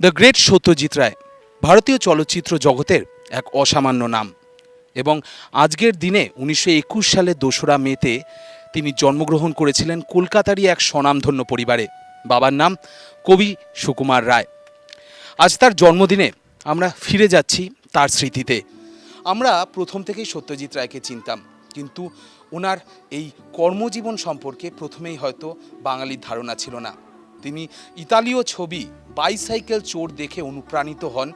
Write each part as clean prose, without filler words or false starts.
The great Satyajit Ray ভারতীয় চলচ্চিত্র জগতের এক অসামান্য নাম এবং আজকের দিনে 1921 সালের 2রা মেতে তিনি জন্মগ্রহণ করেছিলেন কলকাতারই এক স্বনামধন্য পরিবারে। বাবার নাম কবি সুকুমার রায়। আজ তার জন্মদিনে আমরা ফিরে যাচ্ছি তার স্মৃতিতে। আমরা প্রথম থেকেই সত্যজিৎ রায়কে চিনতাম, কিন্তু ওনার এই কর্মজীবন সম্পর্কে প্রথমেই হয়তো বাঙালির ধারণা ছিল না। তিনি ইতালীয় ছবি বাইসাইকেল চোর দেখে অনুপ্রাণিত হন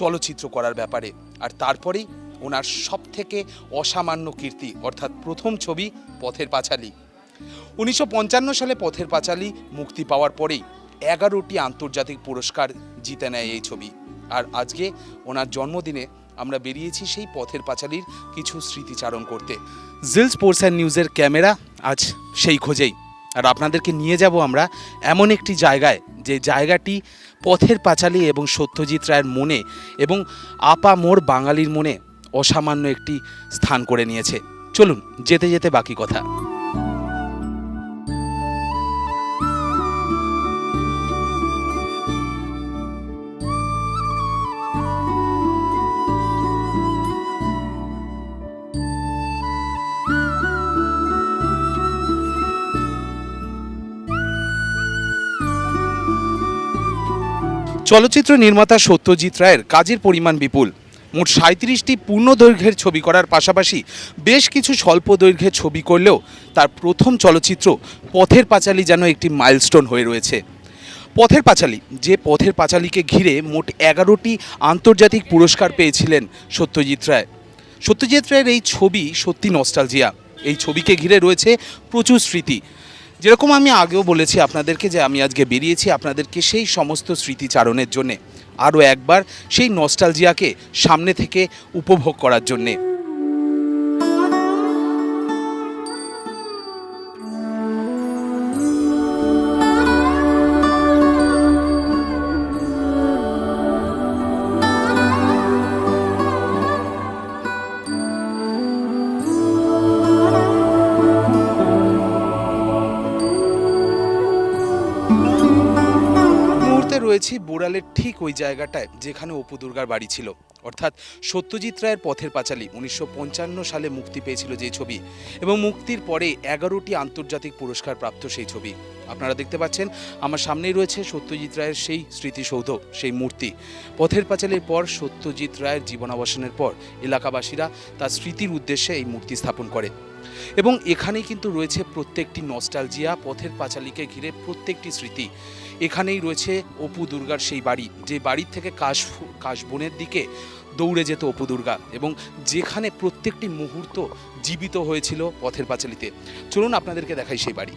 চলচ্চিত্র করার ব্যাপারে, আর তারপরেই ওনার সবথেকে অসামান্য কীর্তি অর্থাৎ প্রথম ছবি পথের পাঁচালী। 1955 সালে পথের পাঁচালী মুক্তি পাওয়ার পরেই 11টি আন্তর্জাতিক পুরস্কার জিতে নেয় এই ছবি। আর আজকে ওনার জন্মদিনে আমরা বেরিয়েছি সেই পথের পাঁচালীর কিছু স্মৃতিচারণ করতে। জিল স্পোর্টস অ্যান্ড নিউজের ক্যামেরা আজ সেই খোঁজেই, আর আপনাদেরকে নিয়ে যাব আমরা এমন একটি জায়গায় যে জায়গাটি পথের পাঁচালী এবং সত্যজিৎ রায়ের মনে এবং আপামোর বাঙালির মনে অসামান্য একটি স্থান করে নিয়েছে। চলুন যেতে যেতে বাকি কথা। চলচ্চিত্র নির্মাতা সত্যজিৎ রায়ের কাজের পরিমাণ বিপুল। মোট 37টি পূর্ণ দৈর্ঘ্যের ছবি করার পাশাপাশি বেশ কিছু স্বল্প দৈর্ঘ্যের ছবি করলেও তার প্রথম চলচ্চিত্র পথের পাঁচালী যেন একটি মাইলস্টোন হয়ে রয়েছে। পথের পাঁচালী, যে পথের পাঁচালীকে ঘিরে মোট 11টি আন্তর্জাতিক পুরস্কার পেয়েছিলেন সত্যজিৎ রায়। সত্যজিৎ রায়ের এই ছবি সত্যি নস্টালজিয়া। এই ছবিকে ঘিরে রয়েছে প্রচুর স্মৃতি। যেরকম আমি আগেও বলেছি আপনাদেরকে যে আমি আজকে বেরিয়েছি আপনাদেরকে সেই সমস্ত স্মৃতিচারণের জন্যে, আরও একবার সেই নস্টালজিয়াকে সামনে থেকে উপভোগ করার জন্যে। রয়েছি বোড়ালের ঠিক ওই জায়গাটায় যেখানে অপু দুর্গার বাড়ি ছিল, অর্থাৎ সত্যজিৎ রায়ের পথের পাঁচালী 1955 সালে মুক্তি পেয়েছিল যে ছবি, এবং মুক্তির পরে 11টি আন্তর্জাতিক পুরস্কার প্রাপ্ত সেই ছবি। আপনারা দেখতে পাচ্ছেন আমার সামনেই রয়েছে সত্যজিৎ রায়ের সেই স্মৃতিসৌধ, সেই মূর্তি। পথের পাঁচালীর পর সত্যজিৎ রায়ের জীবনাবসানের পর এলাকাবাসীরা তার স্মৃতির উদ্দেশ্যে এই মূর্তি স্থাপন করে, এবং এখানেই কিন্তু রয়েছে প্রত্যেকটি নস্টালজিয়া, পথের পাঁচালীকে ঘিরে প্রত্যেকটি স্মৃতি। এখানেই রয়েছে অপু দুর্গার সেই বাড়ি, যে বাড়ির থেকে কাশবনের দিকে দৌড়ে যেত অপু দুর্গা, এবং যেখানে প্রত্যেকটি মুহূর্ত জীবিত হয়েছিল পথের পাঁচালীতে। চলুন আপনাদেরকে দেখাই সেই বাড়ি।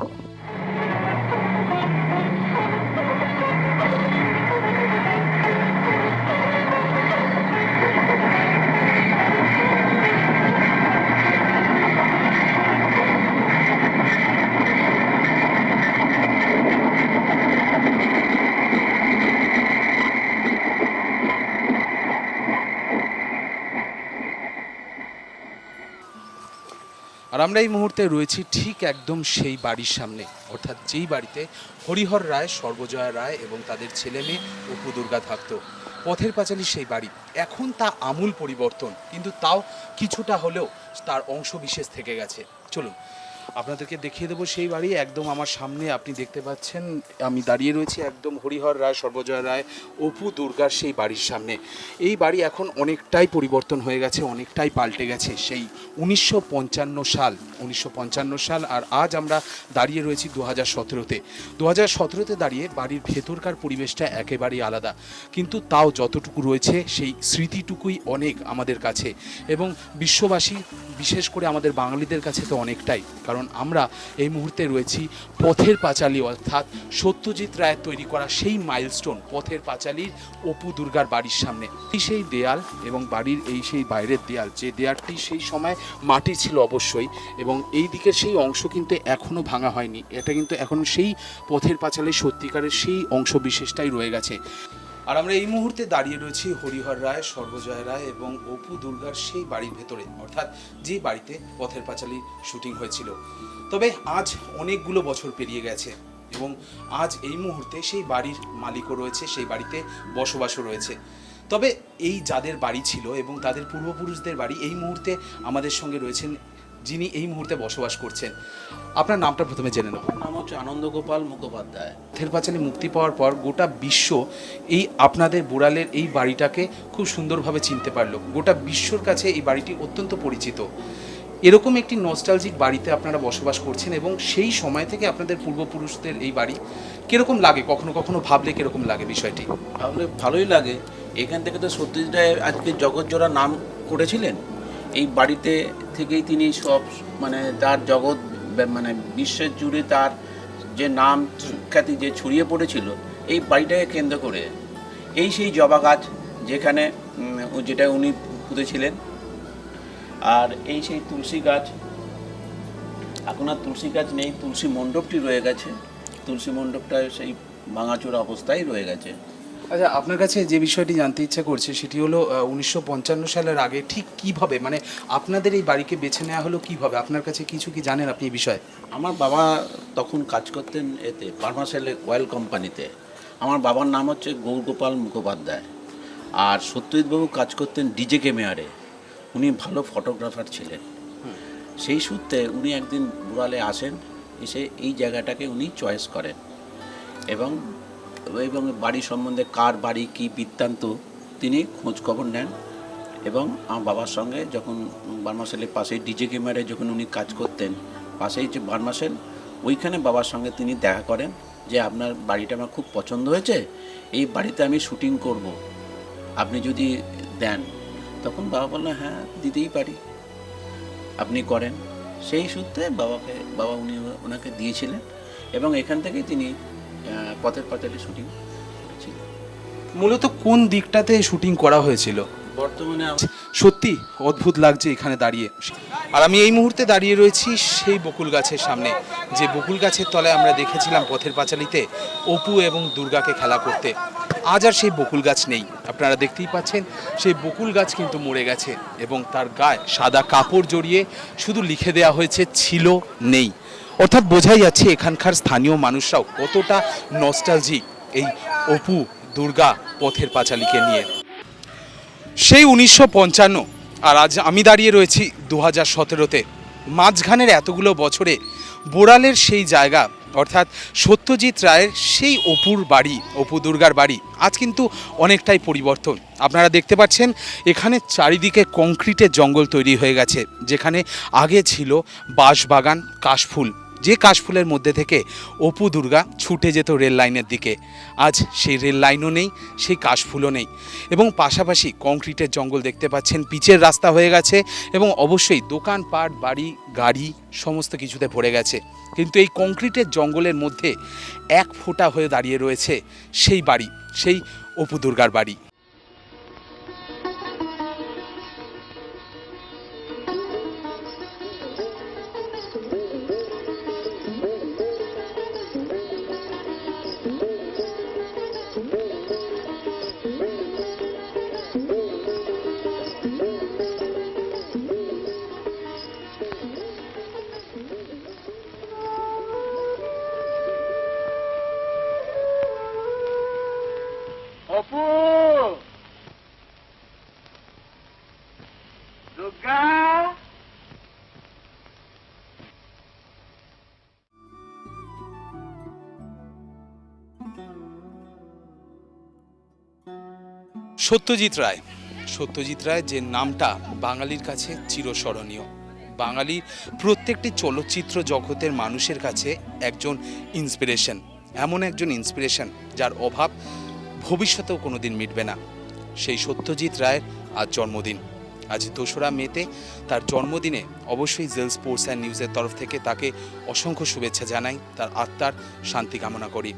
আর আমরা এই মুহূর্তে রয়েছি ঠিক একদম সেই বাড়ির সামনে, অর্থাৎ যেই বাড়িতে হরিহর রায়, সর্বজয়া রায় এবং তাদের ছেলে মেয়ে অপু দুর্গা থাকতো। পথের পাঁচালী সেই বাড়ি। এখন তা আমূল পরিবর্তন, কিন্তু তাও কিছুটা হলেও তার অংশ বিশেষ থেকে গেছে। চলুন আপনাদেরকে দেখিয়ে দেবো সেই বাড়ি। একদম আমার সামনে আপনি দেখতে পাচ্ছেন আমি দাঁড়িয়ে রয়েছি একদম হরিহর রায়, সর্বজয়া রায়, অপু দুর্গার সেই বাড়ির সামনে। এই বাড়ি এখন অনেকটাই পরিবর্তন হয়ে গেছে, অনেকটাই পাল্টে গেছে। সেই 1955 সাল, আর আজ আমরা দাঁড়িয়ে রয়েছি 2017-তে। 2017-তে দাঁড়িয়ে বাড়ির ভেতরকার পরিবেশটা একেবারেই আলাদা, কিন্তু তাও যতটুকু রয়েছে সেই স্মৃতিটুকুই অনেক আমাদের কাছে, এবং বিশ্ববাসী বিশেষ করে আমাদের বাঙালিদের কাছে তো অনেকটাই। কারণ আমরা এই মুহূর্তে রয়েছি পথের পাঁচালী, অর্থাৎ সত্যজিৎ রায়ের তৈরি করা সেই মাইলস্টোন পথের পাঁচালীর অপু দুর্গার বাড়ির সামনে। সেই দেয়াল এবং বাড়ির এই সেই বাইরের দেয়াল, যে দেয়ালটি সেই সময় মাটি ছিল অবশ্যই, এবং এই দিকের সেই অংশ কিন্তু এখনও ভাঙা হয়নি। এটা কিন্তু এখন সেই পথের পাঁচালীর সত্যিকারের সেই অংশ বিশেষটাই রয়ে গেছে। আর আমরা এই মুহূর্তে দাঁড়িয়ে রয়েছি হরিহর রায়, সর্বজয়া রায় এবং অপু দুর্গার সেই বাড়ির ভেতরে, অর্থাৎ যে বাড়িতে পথের পাঁচালীর শুটিং হয়েছিল। তবে আজ অনেকগুলো বছর পেরিয়ে গেছে এবং আজ এই মুহূর্তে সেই বাড়ির মালিকও রয়েছে, সেই বাড়িতে বসবাসও রয়েছে। তবে এই যাদের বাড়ি ছিল এবং তাদের পূর্বপুরুষদের বাড়ি, এই মুহূর্তে আমাদের সঙ্গে রয়েছেন যিনি এই মুহূর্তে বসবাস করছেন। আপনার নামটা প্রথমে জেনে নেব। নাম হচ্ছে আনন্দগোপাল মুখোপাধ্যায়। পথের পাঁচালী মুক্তি পাওয়ার পর গোটা বিশ্ব এই আপনাদের বোড়ালের এই বাড়িটাকে খুব সুন্দরভাবে চিনতে পারলো। গোটা বিশ্বর কাছে এই বাড়িটি অত্যন্ত পরিচিত। এরকম একটি নস্টালজিক বাড়িতে আপনারা বসবাস করছেন এবং সেই সময় থেকে আপনাদের পূর্বপুরুষদের এই বাড়ি কীরকম লাগে, কখনো কখনো ভাবলে কীরকম লাগে বিষয়টি? ভাবলে ভালোই লাগে। এখান থেকে তো সত্যজিৎ রায় আজকে জগৎজোড়া নাম করেছিলেন। এই বাড়িতে থেকেই তিনি সব মানে তার জগৎ মানে বিশ্বের জুড়ে তার যে নাম খ্যাতি যে ছড়িয়ে পড়েছিল এই বাড়িটাকে কেন্দ্র করে। এই সেই জবা গাছ যেখানে যেটা উনি পুঁতেছিলেন, আর এই সেই তুলসী গাছ। এখন আর তুলসী গাছ নেই, তুলসী মণ্ডপটি রয়ে গেছে। তুলসী মণ্ডপটা সেই ভাঙাচোরা অবস্থায় রয়ে গেছে। আচ্ছা, আপনার কাছে যে বিষয়টি জানতে ইচ্ছা করছে সেটি হলো 1955 সালের আগে ঠিক কিভাবে মানে আপনাদের এই বাড়িকে বেছে নেওয়া হলো কিভাবে? আপনার কাছে কিছু কি জানেন আপনি এই বিষয়ে? আমার বাবা তখন কাজ করতেন এতে পারমাসেলে অয়েল কোম্পানিতে। আমার বাবার নাম হচ্ছে গৌরগোপাল মুখোপাধ্যায়। আর সত্যজিৎবাবু কাজ করতেন ডিজেকে মেয়ারে। উনি ভালো ফটোগ্রাফার ছিলেন। সেই সূত্রে উনি একদিন বুড়ালে আসেন, এসে এই জায়গাটাকে উনি চয়েস করেন এবং এবং বাড়ি সম্বন্ধে কার বাড়ি কী বৃত্তান্ত তিনি খোঁজ খবর নেন। এবং আমার বাবার সঙ্গে যখন বার্মাসেলের পাশেই ডিজে ক্যামেরায় যখন উনি কাজ করতেন, পাশেই যে বার্মাসেল, ওইখানে বাবার সঙ্গে তিনি দেখা করেন যে আপনার বাড়িটা আমার খুব পছন্দ হয়েছে, এই বাড়িতে আমি শুটিং করব, আপনি যদি দেন। তখন বাবা বললেন হ্যাঁ দিতেই পারি, আপনি করেন। সেই সূত্রে বাবা ওনাকে দিয়েছিলেন এবং এখান থেকেই তিনি পথের পাঁচালী শুটিং করেছিলেন। মূলত কোন দিকটাতে শুটিং করা হয়েছিল? বর্তমানে সত্যি অদ্ভুত লাগছে এখানে দাঁড়িয়ে। আর আমি এই মুহূর্তে দাঁড়িয়ে রয়েছি সেই বকুল গাছের সামনে, যে বকুল গাছের তলায় আমরা দেখেছিলাম পথের পাঁচালীতে অপু এবং দুর্গাকে খেলা করতে। আজ আর সেই বকুল গাছ নেই। আপনারা দেখতেই পাচ্ছেন সেই বকুল গাছ কিন্তু মরে গেছে এবং তার গায়ে সাদা কাপড় জড়িয়ে শুধু লিখে দেওয়া হয়েছে ছিল নেই। অর্থাৎ বোঝাই যাচ্ছে এখানকার স্থানীয় মানুষরাও কতটা নস্টালজিক এই অপু দুর্গা পথের পাঁচালীকে নিয়ে। সেই 1955 আর আজ আমি দাঁড়িয়ে রয়েছি 2017-তে। মাঝখানের এতগুলো বছরে বোড়ালের সেই জায়গা অর্থাৎ সত্যজিৎ রায়ের সেই অপুর বাড়ি, অপু দুর্গার বাড়ি আজ কিন্তু অনেকটাই পরিবর্তন। আপনারা দেখতে পাচ্ছেন এখানে চারিদিকে কংক্রিটের জঙ্গল তৈরি হয়ে গেছে, যেখানে আগে ছিল বাঁশবাগান, কাশফুল, যে কাশফুলের মধ্যে থেকে অপু দুর্গা ছুটে যেত রেল লাইনের দিকে। আজ সেই রেল লাইনও নেই, সেই কাশফুলও নেই এবং পাশাপাশি কংক্রিটের জঙ্গল দেখতে পাচ্ছেন, পিচের রাস্তা হয়ে গেছে এবং অবশ্যই দোকানপাট, বাড়ি, গাড়ি সমস্ত কিছুতে ভরে গেছে। কিন্তু এই কংক্রিটের জঙ্গলের মধ্যে এক ফোঁটা হয়ে দাঁড়িয়ে রয়েছে সেই বাড়ি, সেই অপু দুর্গার বাড়ি। অপু দুর্গা সত্যজিৎ রায়, সত্যজিৎ রায় যে নামটা বাঙালির কাছে চিরস্মরণীয়। বাঙালির প্রত্যেকটি চলচ্চিত্র জগতের মানুষের কাছে একজন ইন্সপিরেশন, এমন একজন ইন্সপিরেশন যার অভাব ভবিষ্যতেও কোনো দিন মিটবে না। সেই সত্যজিৎ রায়ের আজ জন্মদিন। আজ 2রা মেতে তার জন্মদিনে অবশ্যই জেল স্পোর্টস অ্যান্ড নিউজের তরফ থেকে তাকে অসংখ্য শুভেচ্ছা জানাই, তার আত্মার শান্তি কামনা করি।